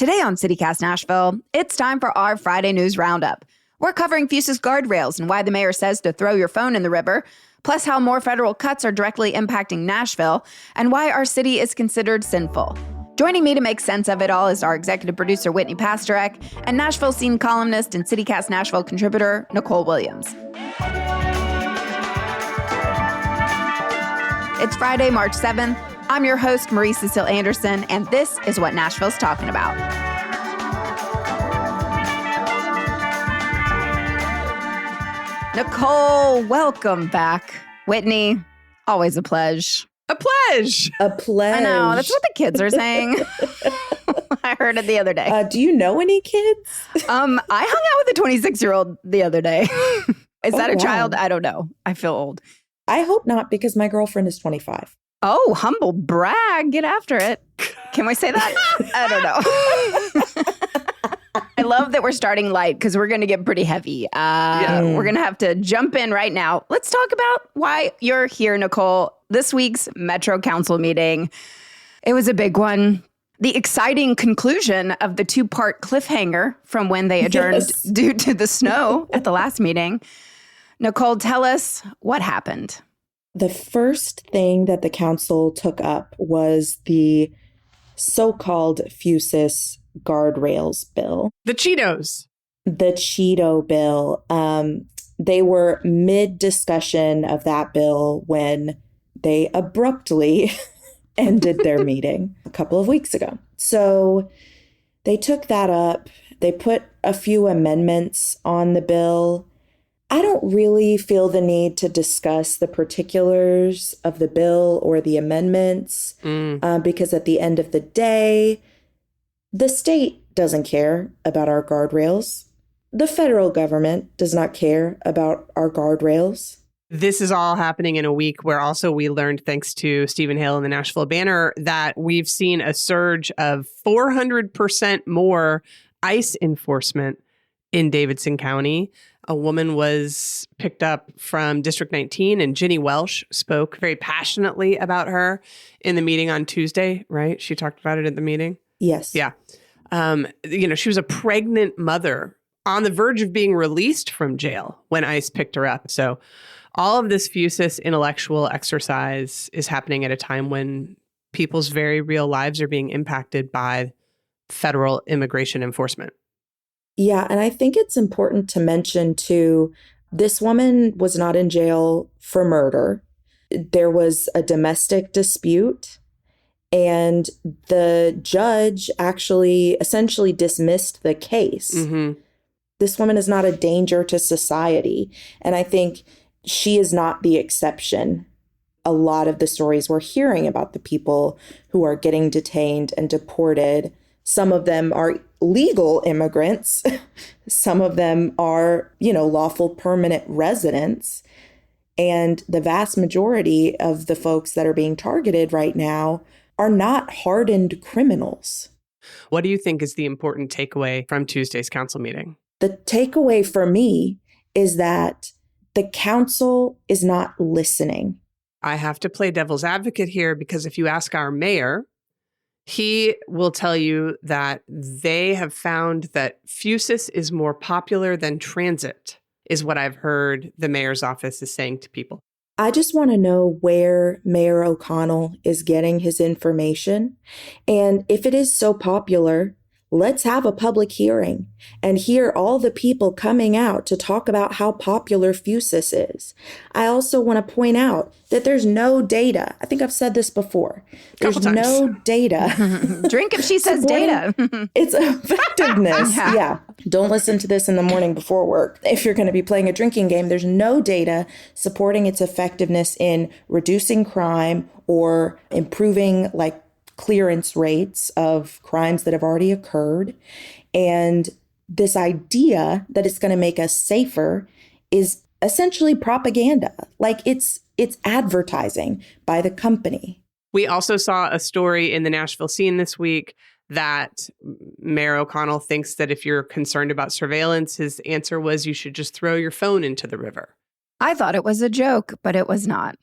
Today on CityCast Nashville, it's time for our Friday News Roundup. We're covering Fusus Guardrails and why the mayor says to throw your phone in the river, plus how more federal cuts are directly impacting Nashville, and why our city is considered sinful. Joining me to make sense of it all is our executive producer, Whitney Pastorek, and Nashville Scene columnist and CityCast Nashville contributor, Nicole Williams. It's Friday, March 7th. I'm your host, Marie Cecile Anderson, and this is what Nashville's talking about. Nicole, welcome back. Whitney, always a pledge. A pledge. A pledge. I know, that's what the kids are saying. I heard it the other day. Do you know any kids? I hung out with a 26-year-old the other day. Is that a child? I don't know. I feel old. I hope not, because my girlfriend is 25. Oh, humble brag. Get after it. Can we say that? I don't know. I love that we're starting light because we're going to get pretty heavy. We're going to have to jump in right now. Let's talk about why you're here, Nicole. This week's Metro Council meeting. It was a big one. The exciting conclusion of the two-part cliffhanger from when they adjourned due to the snow at the last meeting. Nicole, tell us what happened. The first thing that the council took up was the so-called Fusus Guardrails bill. The Cheetos. The Cheeto bill. They were mid-discussion of that bill when they abruptly ended their meeting a couple of weeks ago. So they took that up. They put a few amendments on the bill. I don't really feel the need to discuss the particulars of the bill or the amendments because at the end of the day, the state doesn't care about our guardrails. The federal government does not care about our guardrails. This is all happening in a week where also we learned, thanks to Stephen Hale and the Nashville Banner, that we've seen a surge of 400% more ICE enforcement in Davidson County. A woman was picked up from District 19, and Ginny Welsh spoke very passionately about her in the meeting on Tuesday, right? She talked about it at the meeting? Yes. Yeah. She was a pregnant mother on the verge of being released from jail when ICE picked her up. So all of this Fusus intellectual exercise is happening at a time when people's very real lives are being impacted by federal immigration enforcement. Yeah, and I think it's important to mention, too, this woman was not in jail for murder. There was a domestic dispute, and the judge actually essentially dismissed the case. Mm-hmm. This woman is not a danger to society, and I think she is not the exception. A lot of the stories we're hearing about the people who are getting detained and deported, some of them are legal immigrants. Some of them are, lawful permanent residents. And the vast majority of the folks that are being targeted right now are not hardened criminals. What do you think is the important takeaway from Tuesday's council meeting? The takeaway for me is that the council is not listening. I have to play devil's advocate here because if you ask our mayor, he will tell you that they have found that Fusus is more popular than transit, is what I've heard the mayor's office is saying to people. I just want to know where Mayor O'Connell is getting his information. And if it is so popular, let's have a public hearing and hear all the people coming out to talk about how popular Fusus is. I also want to point out that there's no data. I think I've said this before. There's no data. Drink if she says data. It's effectiveness. Yeah. Don't listen to this in the morning before work. If you're going to be playing a drinking game, there's no data supporting its effectiveness in reducing crime or improving clearance rates of crimes that have already occurred. And this idea that it's going to make us safer is essentially propaganda. It's advertising by the company. We also saw a story in the Nashville Scene this week that Mayor O'Connell thinks that if you're concerned about surveillance, his answer was you should just throw your phone into the river. I thought it was a joke, but it was not.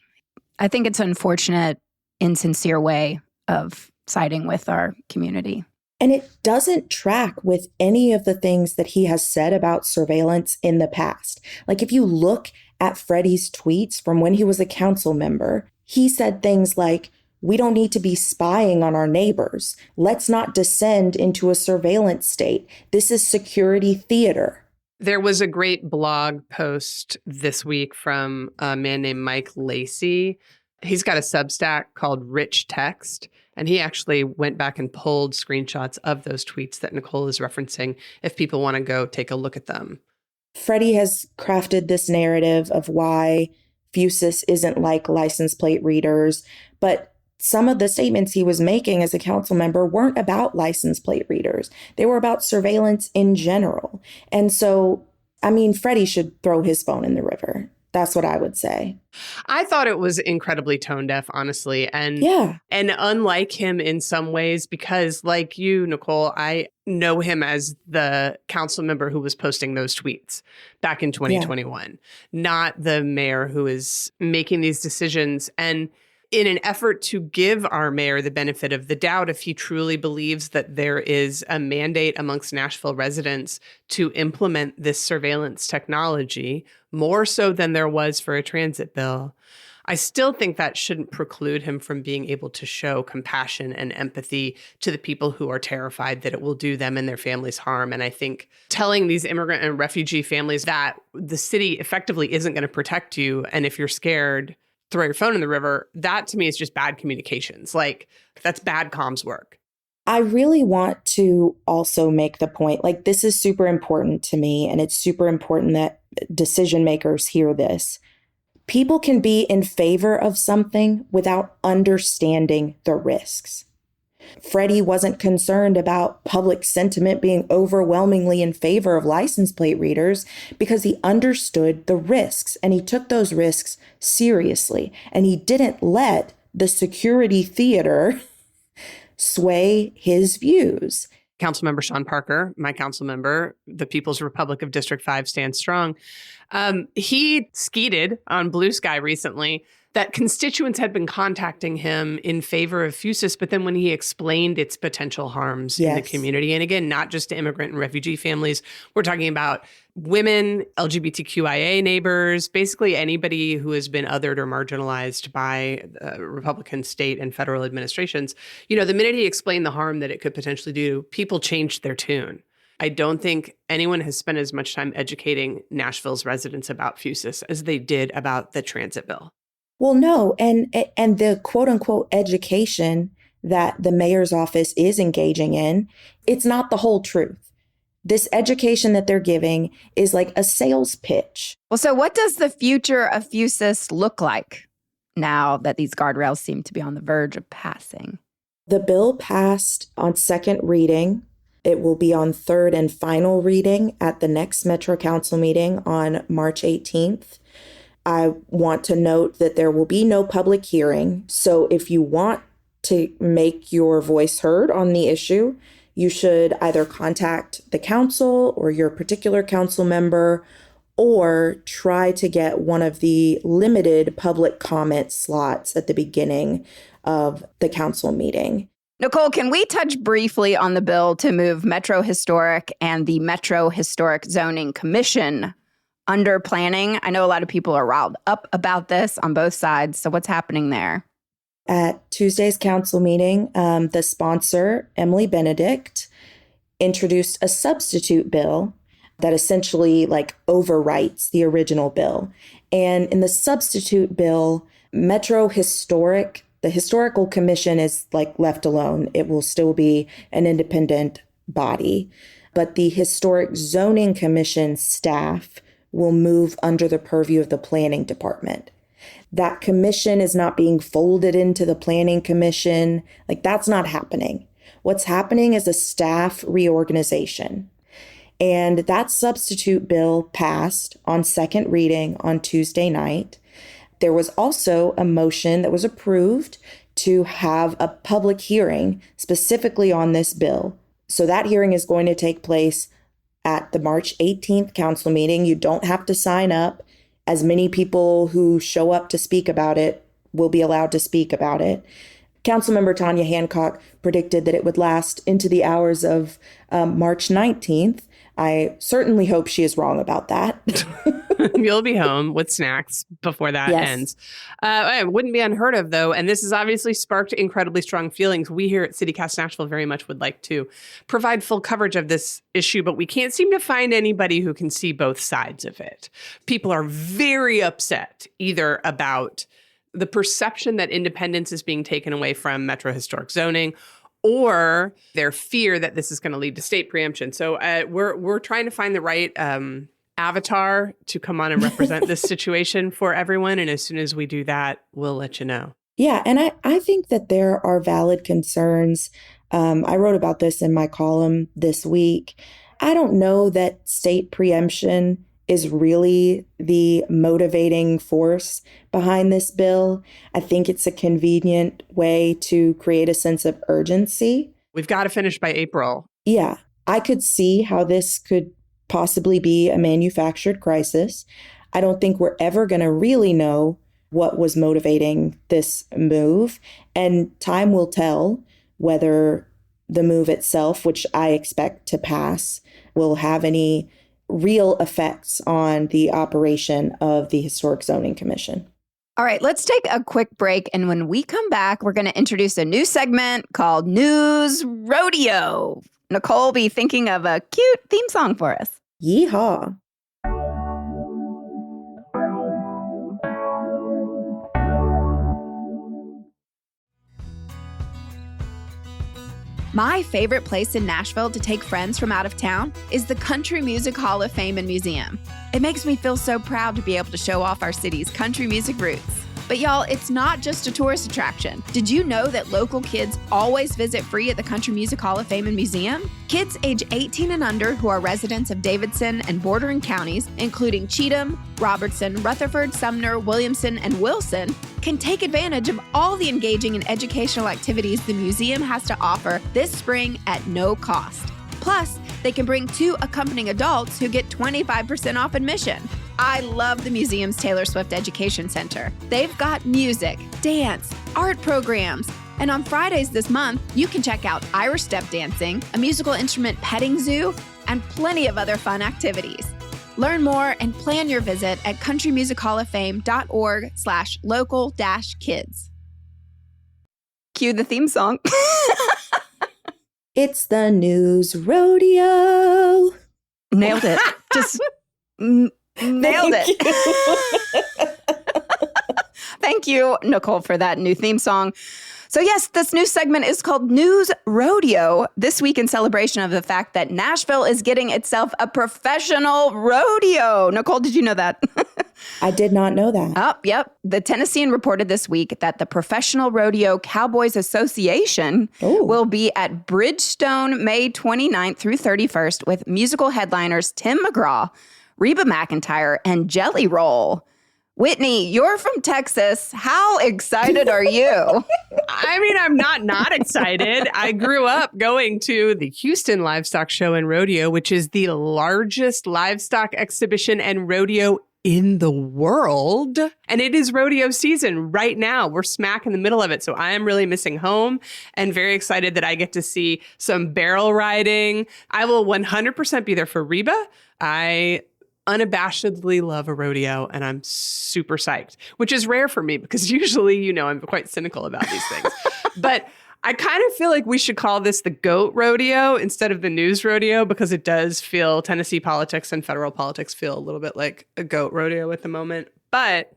I think it's an unfortunate, insincere way of siding with our community. And it doesn't track with any of the things that he has said about surveillance in the past. Like if you look at Freddie's tweets from when he was a council member, he said things like, we don't need to be spying on our neighbors. Let's not descend into a surveillance state. This is security theater. There was a great blog post this week from a man named Mike Lacey. He's got a Substack called Rich Text, and he actually went back and pulled screenshots of those tweets that Nicole is referencing if people want to go take a look at them. Freddie has crafted this narrative of why Fusus isn't like license plate readers, but some of the statements he was making as a council member weren't about license plate readers. They were about surveillance in general. And so, I mean, Freddie should throw his phone in the river. That's what I would say. I thought it was incredibly tone deaf, honestly. And unlike him in some ways, because like you, Nicole, I know him as the council member who was posting those tweets back in 2021, not the mayor who is making these decisions. And in an effort to give our mayor the benefit of the doubt, if he truly believes that there is a mandate amongst Nashville residents to implement this surveillance technology, more so than there was for a transit bill, I still think that shouldn't preclude him from being able to show compassion and empathy to the people who are terrified that it will do them and their families harm. And I think telling these immigrant and refugee families that the city effectively isn't going to protect you, and if you're scared, throw your phone in the river, that to me is just bad communications. Like, that's bad comms work. I really want to also make the point, like, this is super important to me, and it's super important that decision makers hear this. People can be in favor of something without understanding the risks. Freddie wasn't concerned about public sentiment being overwhelmingly in favor of license plate readers because he understood the risks, and he took those risks seriously, and he didn't let the security theater sway his views. Councilmember Sean Parker, my council member, the People's Republic of District 5 stands strong. He skeeted on Blue Sky recently that constituents had been contacting him in favor of Fusus, but then when he explained its potential harms in the community, and again, not just to immigrant and refugee families, we're talking about women, LGBTQIA neighbors, basically anybody who has been othered or marginalized by Republican state and federal administrations. You know, the minute he explained the harm that it could potentially do, people changed their tune. I don't think anyone has spent as much time educating Nashville's residents about Fusus as they did about the transit bill. Well, no, and the quote unquote education that the mayor's office is engaging in, it's not the whole truth. This education that they're giving is like a sales pitch. Well, so what does the future of Fusus look like now that these guardrails seem to be on the verge of passing? The bill passed on second reading. It will be on third and final reading at the next Metro Council meeting on March 18th. I want to note that there will be no public hearing. So if you want to make your voice heard on the issue, you should either contact the council or your particular council member, or try to get one of the limited public comment slots at the beginning of the council meeting. Nicole, can we touch briefly on the bill to move Metro Historic and the Metro Historic Zoning Commission under planning? I know a lot of people are riled up about this on both sides. So what's happening there? At Tuesday's council meeting, the sponsor, Emily Benedict, introduced a substitute bill that essentially like overwrites the original bill. And in the substitute bill, Metro Historic, the Historical Commission is like left alone. It will still be an independent body. But the Historic Zoning Commission staff will move under the purview of the planning department. That commission is not being folded into the planning commission. Like, that's not happening. What's happening is a staff reorganization. And that substitute bill passed on second reading on Tuesday night. There was also a motion that was approved to have a public hearing specifically on this bill. So that hearing is going to take place at the March 18th council meeting. You don't have to sign up. As many people who show up to speak about it will be allowed to speak about it. Councilmember Tanya Hancock predicted that it would last into the hours of March 19th. I certainly hope she is wrong about that. You'll be home with snacks before that ends. It wouldn't be unheard of, though. And this has obviously sparked incredibly strong feelings. We here at CityCast Nashville very much would like to provide full coverage of this issue, but we can't seem to find anybody who can see both sides of it. People are very upset either about the perception that independence is being taken away from Metro Historic Zoning, or their fear that this is going to lead to state preemption. So we're trying to find the right avatar to come on and represent this situation for everyone. And as soon as we do that, we'll let you know. Yeah, and I think that there are valid concerns. I wrote about this in my column this week. I don't know that state preemption is really the motivating force behind this bill. I think it's a convenient way to create a sense of urgency. We've got to finish by April. Yeah, I could see how this could possibly be a manufactured crisis. I don't think we're ever going to really know what was motivating this move. And time will tell whether the move itself, which I expect to pass, will have any real effects on the operation of the Historic Zoning Commission. All right, let's take a quick break. And when we come back, we're going to introduce a new segment called News Rodeo. Nicole will be thinking of a cute theme song for us. Yeehaw. My favorite place in Nashville to take friends from out of town is the Country Music Hall of Fame and Museum. It makes me feel so proud to be able to show off our city's country music roots. But y'all, it's not just a tourist attraction. Did you know that local kids always visit free at the Country Music Hall of Fame and Museum? Kids age 18 and under who are residents of Davidson and bordering counties, including Cheatham, Robertson, Rutherford, Sumner, Williamson, and Wilson, can take advantage of all the engaging and educational activities the museum has to offer this spring at no cost. Plus, they can bring 2 accompanying adults who get 25% off admission. I love the museum's Taylor Swift Education Center. They've got music, dance, art programs, and on Fridays this month, you can check out Irish step dancing, a musical instrument petting zoo, and plenty of other fun activities. Learn more and plan your visit at countrymusichofoffame.org/local-kids. Cue the theme song. It's the News Rodeo. Nailed it. Just nailed it. Thank you, Nicole, for that new theme song. So yes, this new segment is called News Rodeo, this week in celebration of the fact that Nashville is getting itself a professional rodeo. Nicole, did you know that? I did not know that. Oh, yep. The Tennessean reported this week that the Professional Rodeo Cowboys Association will be at Bridgestone May 29th through 31st with musical headliners Tim McGraw, Reba McEntire, and Jelly Roll. Whitney, you're from Texas. How excited are you? I mean, I'm not excited. I grew up going to the Houston Livestock Show and Rodeo, which is the largest livestock exhibition and rodeo in the world. And it is rodeo season right now. We're smack in the middle of it. So I am really missing home and very excited that I get to see some barrel riding. I will 100% be there for Reba. I unabashedly love a rodeo and I'm super psyched, which is rare for me because usually, I'm quite cynical about these things. But I kind of feel like we should call this the goat rodeo instead of the news rodeo because it does feel Tennessee politics and federal politics feel a little bit like a goat rodeo at the moment. But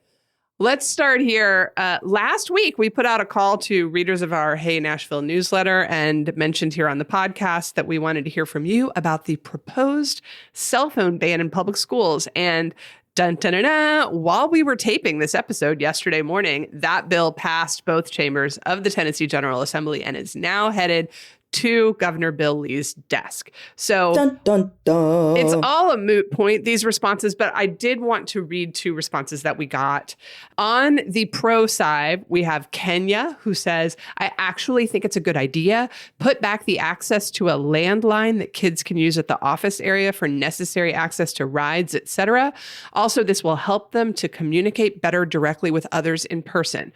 let's start here. Last week, we put out a call to readers of our Hey Nashville newsletter and mentioned here on the podcast that we wanted to hear from you about the proposed cell phone ban in public schools. And dun, dun, dun, dun, while we were taping this episode yesterday morning, that bill passed both chambers of the Tennessee General Assembly and is now headed to Governor Bill Lee's desk. So dun, dun, dun. It's all a moot point, these responses, but I did want to read 2 responses that we got. On the pro side, we have Kenya, who says, I actually think it's a good idea. Put back the access to a landline that kids can use at the office area for necessary access to rides, etc. Also, this will help them to communicate better directly with others in person.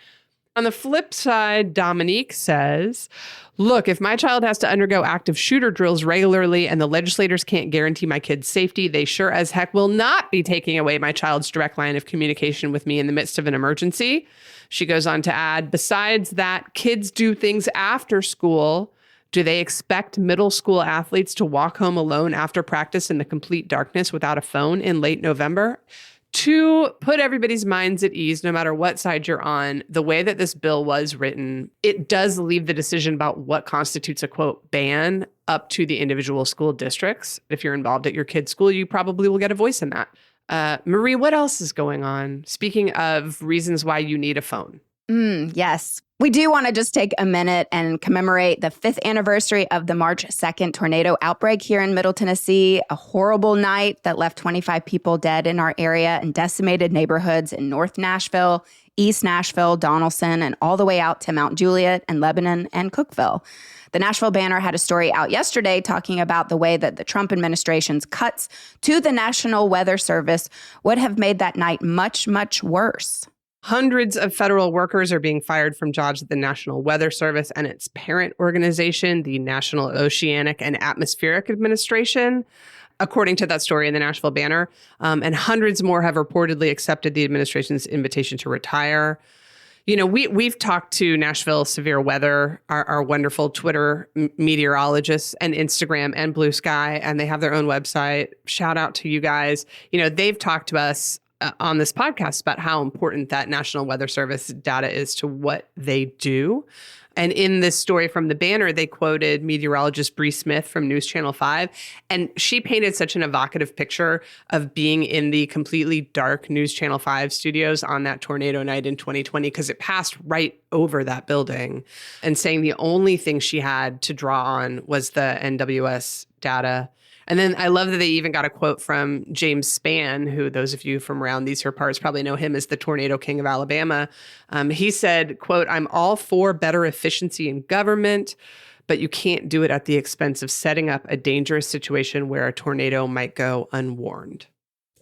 On the flip side, Dominique says, look, if my child has to undergo active shooter drills regularly and the legislators can't guarantee my kid's safety, they sure as heck will not be taking away my child's direct line of communication with me in the midst of an emergency. She goes on to add, besides that, kids do things after school. Do they expect middle school athletes to walk home alone after practice in the complete darkness without a phone in late November? To put everybody's minds at ease, no matter what side you're on, the way that this bill was written, it does leave the decision about what constitutes a, quote, ban up to the individual school districts. If you're involved at your kid's school, you probably will get a voice in that. Marie, what else is going on? Speaking of reasons why you need a phone. Yes. We do want to just take a minute and commemorate the 5th anniversary of the March 2nd tornado outbreak here in Middle Tennessee, a horrible night that left 25 people dead in our area and decimated neighborhoods in North Nashville, East Nashville, Donaldson, and all the way out to Mount Juliet and Lebanon and Cookeville. The Nashville Banner had a story out yesterday talking about the way that the Trump administration's cuts to the National Weather Service would have made that night much, much worse. Hundreds of federal workers are being fired from jobs at the National Weather Service and its parent organization, the National Oceanic and Atmospheric Administration, according to that story in the Nashville Banner. And hundreds more have reportedly accepted the administration's invitation to retire. You know, we've talked to Nashville Severe Weather, our wonderful Twitter meteorologists, and Instagram and Blue Sky, and they have their own website. Shout out to you guys. You know, they've talked to us on this podcast about how important that National Weather Service data is to what they do. And in this story from the Banner, they quoted meteorologist Bree Smith from News Channel 5. And she painted such an evocative picture of being in the completely dark News Channel 5 studios on that tornado night in 2020, because it passed right over that building, and saying the only thing she had to draw on was the NWS data. And then I love that they even got a quote from James Spann, who those of you from around these here parts probably know him as the tornado king of Alabama. He said, quote, I'm all for better efficiency in government, but you can't do it at the expense of setting up a dangerous situation where a tornado might go unwarned.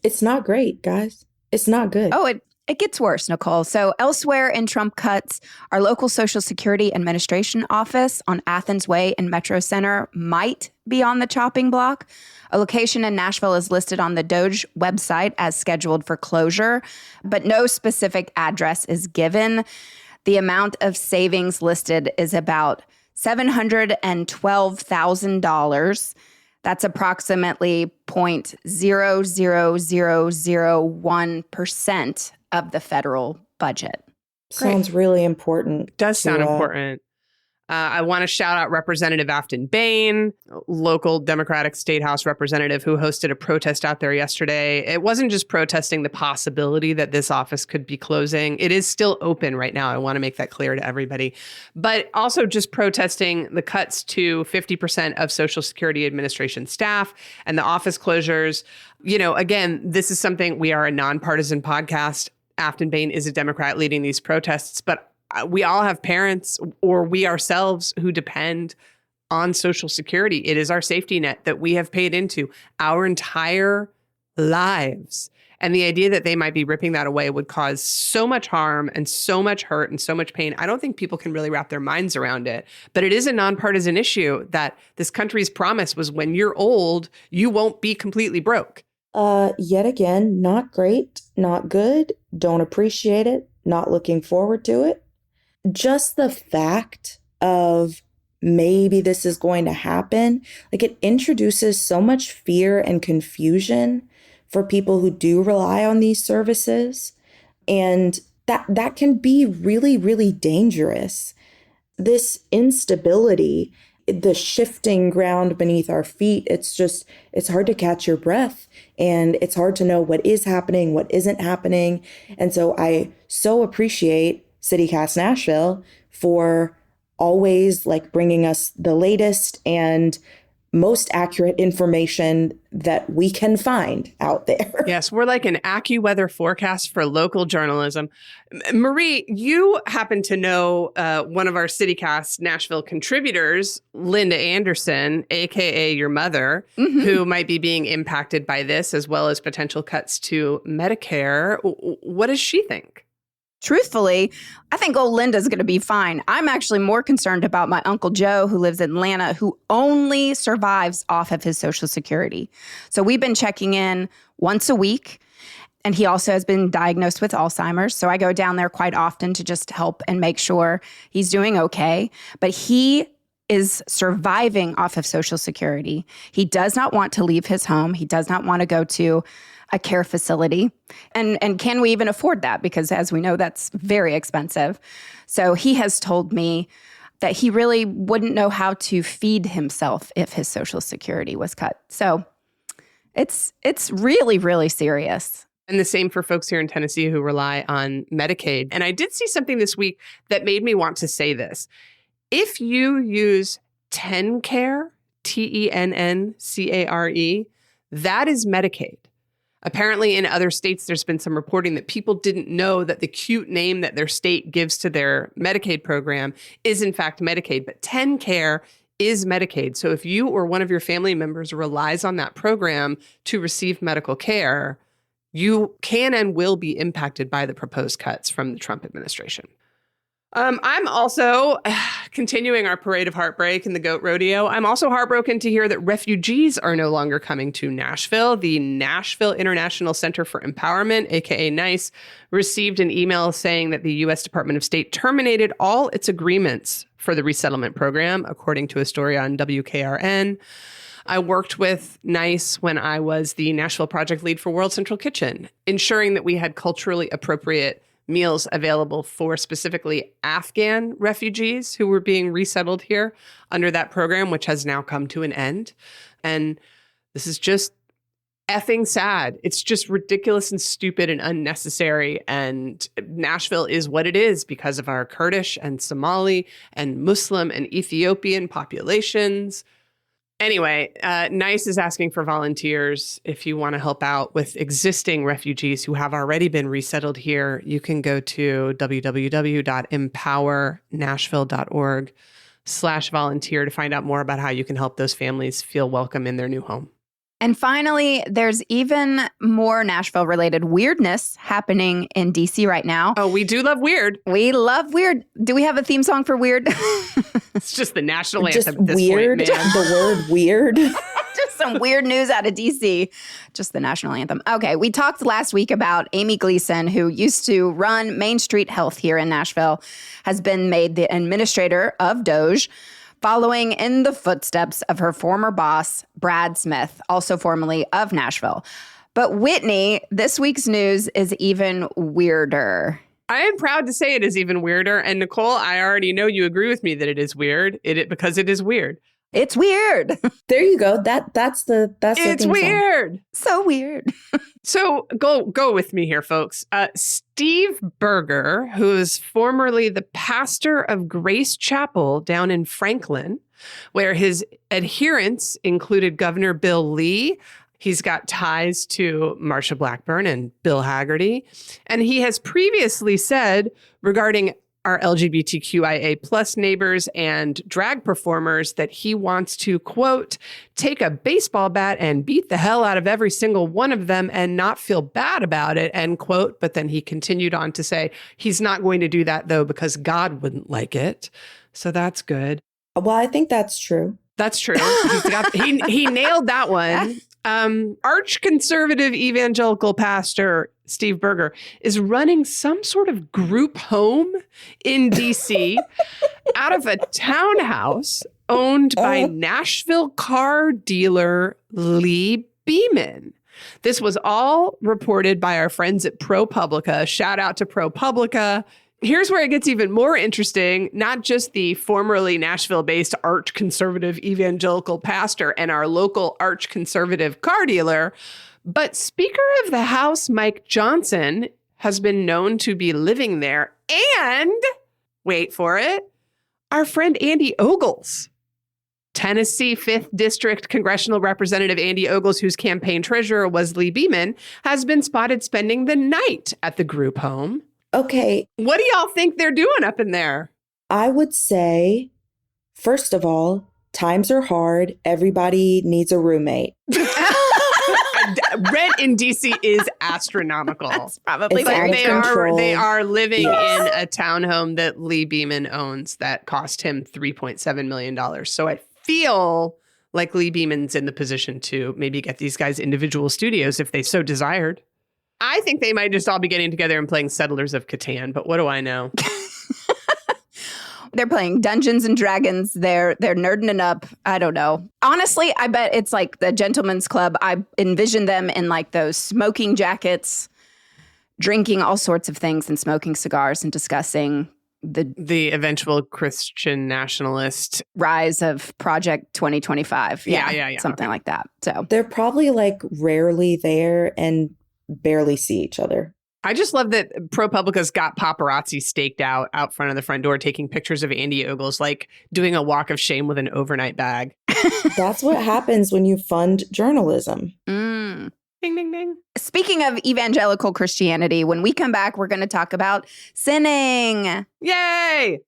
It's not great, guys. It's not good. Oh, it gets worse, Nicole. So elsewhere in Trump cuts, our local Social Security Administration office on Athens Way in Metro Center might be on the chopping block. A location in Nashville is listed on the DOJ website as scheduled for closure, but no specific address is given. The amount of savings listed is about $712,000. That's approximately 0.00001% of the federal budget. Sounds really important. Does sound important. I want to shout out Representative Afton Bain, local Democratic State House representative who hosted a protest out there yesterday. It wasn't just protesting the possibility that this office could be closing. It is still open right now. I want to make that clear to everybody. But also just protesting the cuts to 50% of Social Security Administration staff and the office closures. You know, again, this is something, we are a nonpartisan podcast. Afton Bain is a Democrat leading these protests, but we all have parents, or we ourselves, who depend on Social Security. It is our safety net that we have paid into our entire lives. And the idea that they might be ripping that away would cause so much harm and so much hurt and so much pain. I don't think people can really wrap their minds around it. But it is a nonpartisan issue that this country's promise was, when you're old, you won't be completely broke. Yet again, not great, not good, don't appreciate it, not looking forward to it. Just the fact of maybe this is going to happen, like, it introduces so much fear and confusion for people who do rely on these services. And that can be really, really dangerous. This instability, the shifting ground beneath our feet, it's hard to catch your breath, and it's hard to know what is happening, what isn't happening. And so I so appreciate CityCast Nashville for always bringing us the latest and most accurate information that we can find out there. Yes, we're like an AccuWeather forecast for local journalism. Marie, you happen to know one of our CityCast Nashville contributors, Linda Anderson, aka your mother, who might be being impacted by this, as well as potential cuts to Medicare. What does she think? truthfully, I think old Linda's going to be fine. I'm actually more concerned about my Uncle Joe, who lives in Atlanta, who only survives off of his Social Security. So we've been checking in once a week. And he also has been diagnosed with Alzheimer's. So I go down there quite often to just help and make sure he's doing okay. But he is surviving off of Social Security. He does not want to leave his home. He does not want to go to a care facility. And can we even afford that? Because as we know, that's very expensive. So he has told me that he really wouldn't know how to feed himself if his Social Security was cut. So it's really, really serious. And the same for folks here in Tennessee who rely on Medicaid. And I did see something this week that made me want to say this. If you use TennCare, TENNCARE, that is Medicaid. Apparently in other states, there's been some reporting that people didn't know that the cute name that their state gives to their Medicaid program is in fact Medicaid. But TennCare is Medicaid. So if you or one of your family members relies on that program to receive medical care, you can and will be impacted by the proposed cuts from the Trump administration. I'm also continuing our parade of heartbreak in the goat rodeo. I'm also heartbroken to hear that refugees are no longer coming to Nashville. The Nashville International Center for Empowerment, aka NICE, received an email saying that the U.S. Department of State terminated all its agreements for the resettlement program, according to a story on WKRN. I worked with NICE when I was the Nashville project lead for World Central Kitchen, ensuring that we had culturally appropriate meals available for specifically Afghan refugees who were being resettled here under that program, which has now come to an end. And this is just effing sad. It's just ridiculous and stupid and unnecessary. And Nashville is what it is because of our Kurdish and Somali and Muslim and Ethiopian populations. Anyway, NICE is asking for volunteers. If you want to help out with existing refugees who have already been resettled here, you can go to www.empowernashville.org/volunteer to find out more about how you can help those families feel welcome in their new home. And finally, there's even more Nashville-related weirdness happening in D.C. right now. Oh, we do love weird. We love weird. Do we have a theme song for weird? It's just the national Just anthem at this weird. point, man. The word weird. Just some weird news out of D.C. Just the national anthem. Okay, we talked last week about Amy Gleason, who used to run Main Street Health here in Nashville, has been made the administrator of Doge, following in the footsteps of her former boss, Brad Smith, also formerly of Nashville. But Whitney, this week's news is even weirder. I am proud to say it is even weirder. And Nicole, I already know you agree with me that it is weird because it is weird. It's weird. There you go. That's the It's weird. So weird. So go with me here, folks. Steve Berger, who is formerly the pastor of Grace Chapel down in Franklin, where his adherents included Governor Bill Lee. He's got ties to Marsha Blackburn and Bill Haggerty. And he has previously said regarding our LGBTQIA plus neighbors and drag performers that he wants to, quote, take a baseball bat and beat the hell out of every single one of them and not feel bad about it, end quote. But then he continued on to say he's not going to do that, though, because God wouldn't like it. So that's good. Well, I think that's true. That's true. He nailed that one. Arch-conservative evangelical pastor Steve Berger is running some sort of group home in D.C. out of a townhouse owned by Nashville car dealer Lee Beeman. This was all reported by our friends at ProPublica. Shout out to ProPublica. Here's where it gets even more interesting. Not just the formerly Nashville-based arch-conservative evangelical pastor and our local arch-conservative car dealer, but Speaker of the House Mike Johnson has been known to be living there. And, wait for it, our friend Andy Ogles. Tennessee 5th District Congressional Representative Andy Ogles, whose campaign treasurer was Lee Beeman, has been spotted spending the night at the group home. Okay. What do y'all think they're doing up in there? I would say, first of all, times are hard. Everybody needs a roommate. I Rent in DC is astronomical. That's probably It's very out of true. control. They are living Yes. in a townhome that Lee Beeman owns that cost him $3.7 million. So I feel like Lee Beeman's in the position to maybe get these guys individual studios if they so desired. I think they might just all be getting together and playing Settlers of Catan, but what do I know? They're playing Dungeons and Dragons. They're nerding it up. I don't know. Honestly, I bet it's like the Gentleman's Club. I envision them in like those smoking jackets, drinking all sorts of things and smoking cigars and discussing The eventual Christian nationalist. rise of Project 2025. Yeah. Something Okay. like that. So They're probably like rarely there and barely see each other. I just love that ProPublica's got paparazzi staked out front of the front door taking pictures of Andy Ogles, like doing a walk of shame with an overnight bag. That's what happens when you fund journalism. mm. Ding, ding, ding. Speaking of evangelical Christianity, when we come back, we're going to talk about sinning. Yay!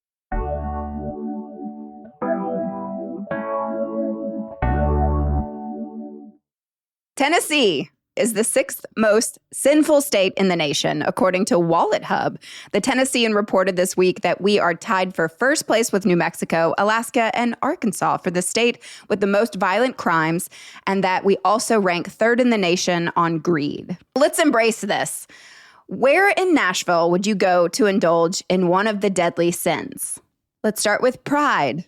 Tennessee is the sixth most sinful state in the nation, according to Wallet Hub. The Tennessean reported this week that we are tied for first place with New Mexico, Alaska, and Arkansas for the state with the most violent crimes, and that we also rank third in the nation on greed. Let's embrace this. Where in Nashville would you go to indulge in one of the deadly sins? Let's start with pride.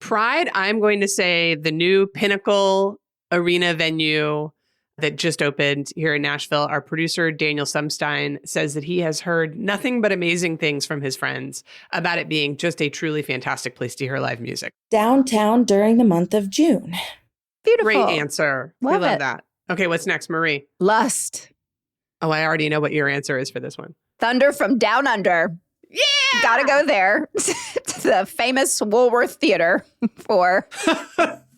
Pride, I'm going to say the new Pinnacle Arena venue that just opened here in Nashville. Our producer, Daniel Sumstein, says that he has heard nothing but amazing things from his friends about it being just a truly fantastic place to hear live music. Downtown during the month of June. Beautiful. Great answer. We Love love it. that. Okay, what's next, Marie? Lust. Oh, I already know what your answer is for this one. Thunder from Down Under. Yeah! Gotta go there to the famous Woolworth Theater for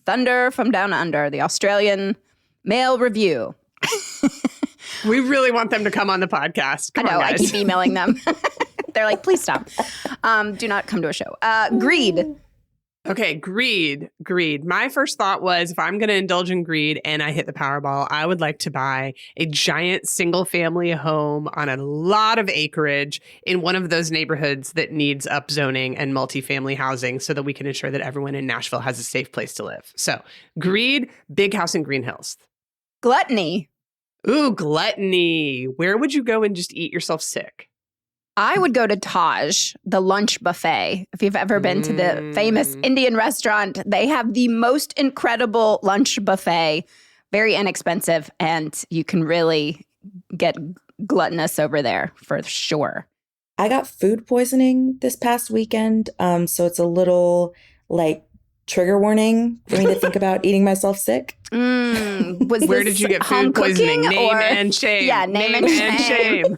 Thunder from Down Under, the Australian Mail Review. We really want them to come on the podcast. Come I know, on, I guys. keep emailing them. They're like, please stop. Do not come to a show. Greed. Okay, greed. My first thought was if I'm going to indulge in greed and I hit the Powerball, I would like to buy a giant single family home on a lot of acreage in one of those neighborhoods that needs upzoning and multifamily housing so that we can ensure that everyone in Nashville has a safe place to live. So greed, big house in Green Hills. Gluttony. Ooh, gluttony. Where would you go and just eat yourself sick? I would go to Taj, the lunch buffet. If you've ever been to the famous Indian restaurant, they have the most incredible lunch buffet, very inexpensive, and you can really get gluttonous over there for sure. I got food poisoning this past weekend, so it's a little like trigger warning for me to think about eating myself sick. Was Where this did you get home food poisoning? cooking Name or- and shame. Yeah, name and shame.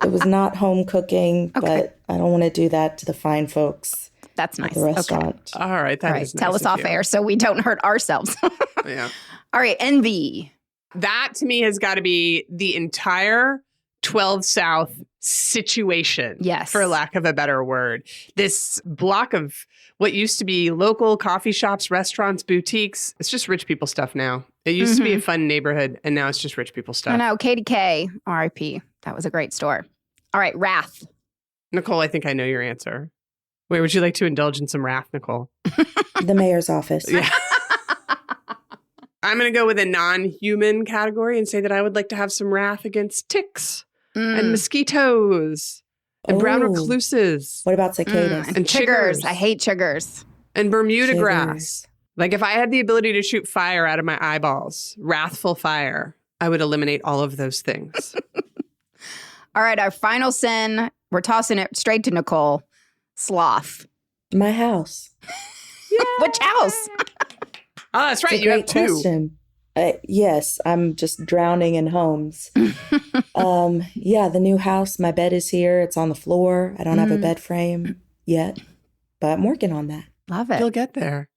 It was not home cooking, Okay. but I don't want to do that to the fine folks That's at nice. the restaurant. All right, that All right, is tell nice us of off you. air so we don't hurt ourselves. Yeah. All right, envy. That to me has got to be the entire 12 South situation. Yes. For lack of a better word. This block of what used to be local coffee shops, restaurants, boutiques, it's just rich people stuff now. It used to be a fun neighborhood and now it's just rich people stuff. I know, KDK, RIP. That was a great store. All right, wrath. Nicole, I think I know your answer. Where would you like to indulge in some wrath, Nicole? The mayor's office. Yeah. I'm going to go with a non-human category and say that I would like to have some wrath against ticks and mosquitoes and brown Oh. recluses What about cicadas? and chiggers. chiggers. I hate chiggers. and Bermuda Chiggers. grass. Like if I had the ability to shoot fire out of my eyeballs, wrathful fire, I would eliminate all of those things. All right, our final sin. We're tossing it straight to Nicole. Sloth. My house. Which house? Oh, that's right. It's a You have great two. question. Yes, I'm just drowning in homes. Yeah, the new house. My bed is here. It's on the floor. I don't have a bed frame yet, but I'm working on that. Love it. You'll get there.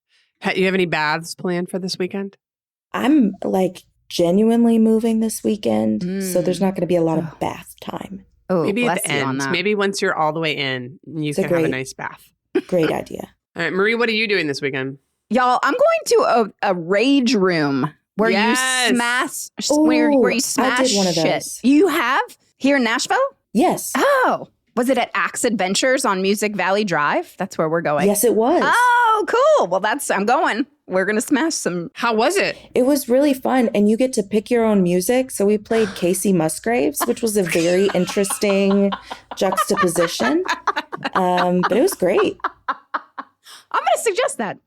You have any baths planned for this weekend? I'm like genuinely moving this weekend, so there's not going to be a lot of bath time. Oh, Maybe bless at the you on end. that. Maybe once you're all the way in, you It's a can have a great- nice bath. Great idea. All right, Marie, what are you doing this weekend? Y'all, I'm going to a rage room where Yes. you smash, Ooh, where you smash I did one of shit. those. You have here in Nashville? Yes. Oh, was it at Axe Adventures on Music Valley Drive? That's where we're going. Yes, it was. Oh, cool. Well, I'm going. We're going to smash some. How was it? It was really fun, and you get to pick your own music. So we played Casey Musgraves, which was a very interesting juxtaposition. But it was great. I'm going to suggest that.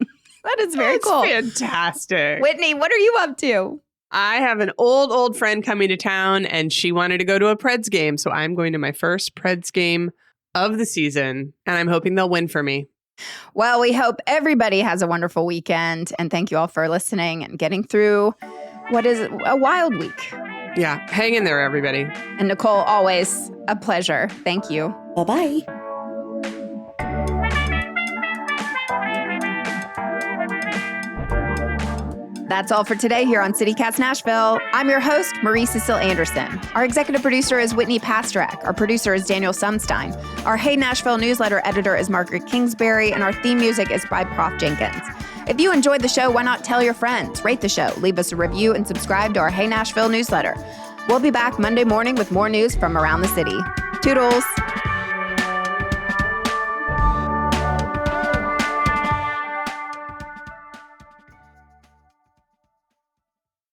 That is very That's cool. fantastic. Whitney, what are you up to? I have an old friend coming to town, and she wanted to go to a Preds game. So I'm going to my first Preds game of the season, and I'm hoping they'll win for me. Well, we hope everybody has a wonderful weekend. And thank you all for listening and getting through what is a wild week. Yeah, hang in there, everybody. And Nicole, always a pleasure. Thank you. Bye-bye. That's all for today here on CityCast Nashville. I'm your host, Marie Cecile Anderson. Our executive producer is Whitney Pasterek. Our producer is Daniel Sunstein. Our Hey Nashville newsletter editor is Margaret Kingsbury, and our theme music is by Prof Jenkins. If you enjoyed the show, why not tell your friends, rate the show, leave us a review, and subscribe to our Hey Nashville newsletter. We'll be back Monday morning with more news from around the city. Toodles!